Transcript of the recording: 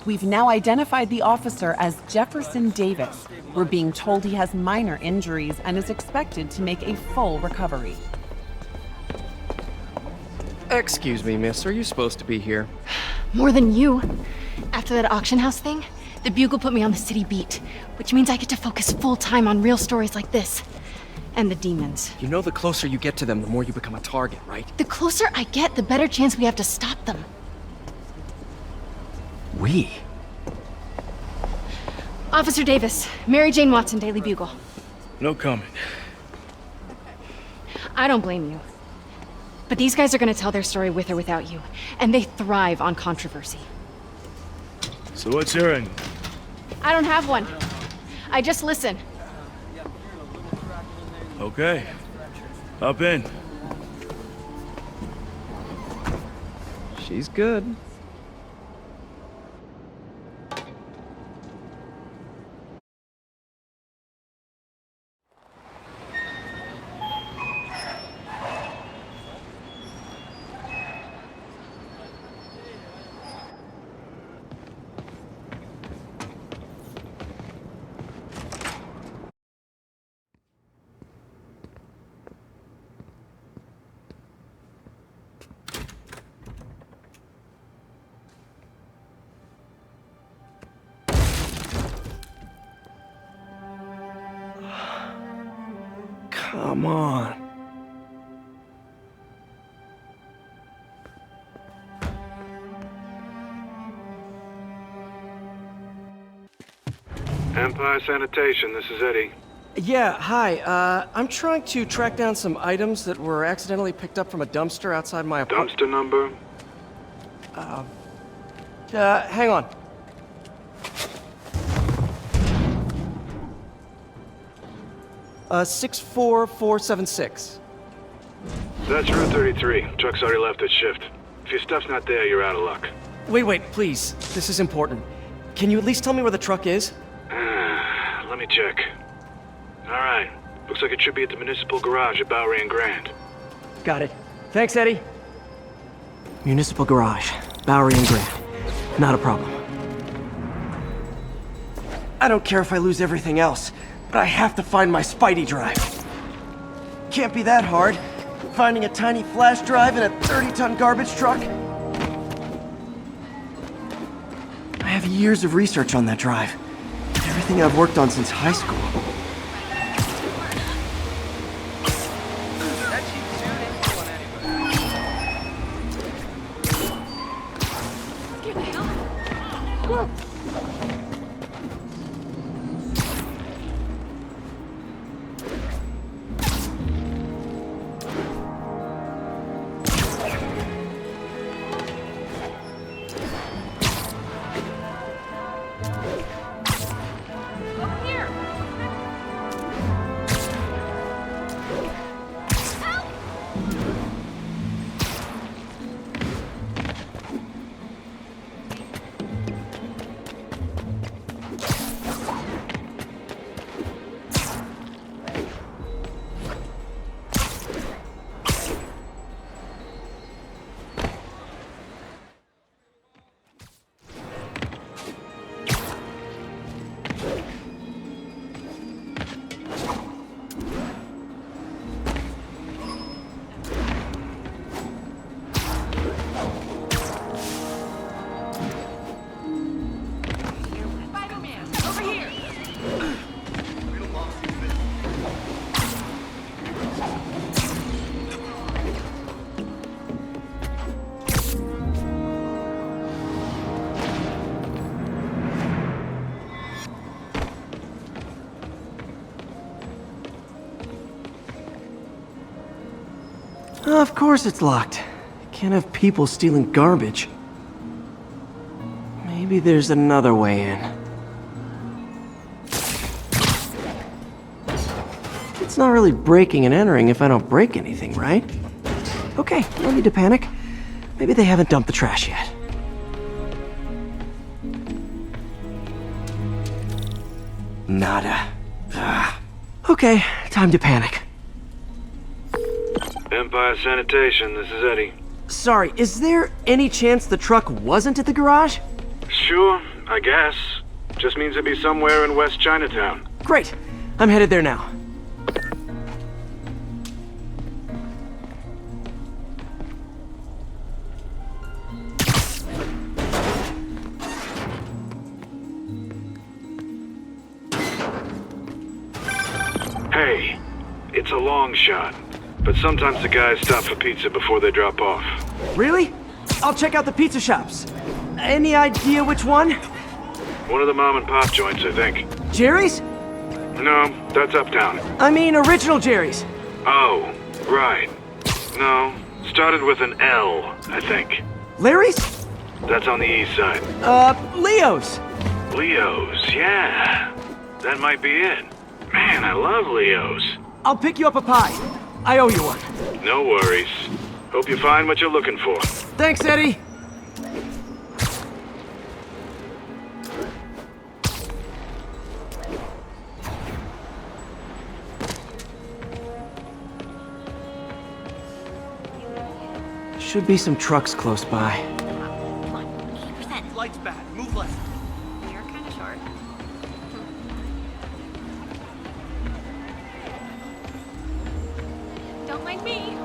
We've now identified the officer as Jefferson Davis. We're being told he has minor injuries and is expected to make a full recovery. Excuse me, miss. Are you supposed to be here? More than you. After that auction house thing, the Bugle put me on the city beat, which means I get to focus full-time on real stories like this. And the demons. You know the closer you get to them, the more you become a target, right? The closer I get, the better chance we have to stop them. We? Officer Davis, Mary Jane Watson, Daily Bugle. No comment. I don't blame you. But these guys are gonna tell their story with or without you, and they thrive on controversy. So what's your end? I don't have one. I just listen. Okay. Hop in. She's good. Come on. Empire Sanitation, this is Eddie. Yeah, hi. I'm trying to track down some items that were accidentally picked up from a dumpster outside my apartment. Dumpster number? Hang on. Uh, 64476. That's Route 33. Truck's already left its shift. If your stuff's not there, you're out of luck. Wait, please. This is important. Can you at least tell me where the truck is? Let me check. Alright. Looks like it should be at the municipal garage at Bowery and Grand. Got it. Thanks, Eddie. Municipal garage, Bowery and Grand. Not a problem. I don't care if I lose everything else, but I have to find my Spidey drive. Can't be that hard. Finding a tiny flash drive in a 30-ton garbage truck. I have years of research on that drive. Everything I've worked on since high school. Of course it's locked. Can't have people stealing garbage. Maybe there's another way in. It's not really breaking and entering if I don't break anything, right? Okay, no need to panic. Maybe they haven't dumped the trash yet. Nada. Okay, time to panic. Empire Sanitation, this is Eddie. Sorry, is there any chance the truck wasn't at the garage? Sure, I guess. Just means it'd be somewhere in West Chinatown. Great. I'm headed there now. Hey, it's a long shot, but sometimes the guys stop for pizza before they drop off. Really? I'll check out the pizza shops. Any idea which one? One of the mom and pop joints, I think. Jerry's? No, that's uptown. I mean, original Jerry's. Oh, right. No, started with an L, I think. Larry's? That's on the east side. Leo's. Leo's, yeah. That might be it. Man, I love Leo's. I'll pick you up a pie. I owe you one. No worries. Hope you find what you're looking for. Thanks, Eddie. Should be some trucks close by. Come on, 80%. Lights bad. Move left. You're kind of short. Don't mind me.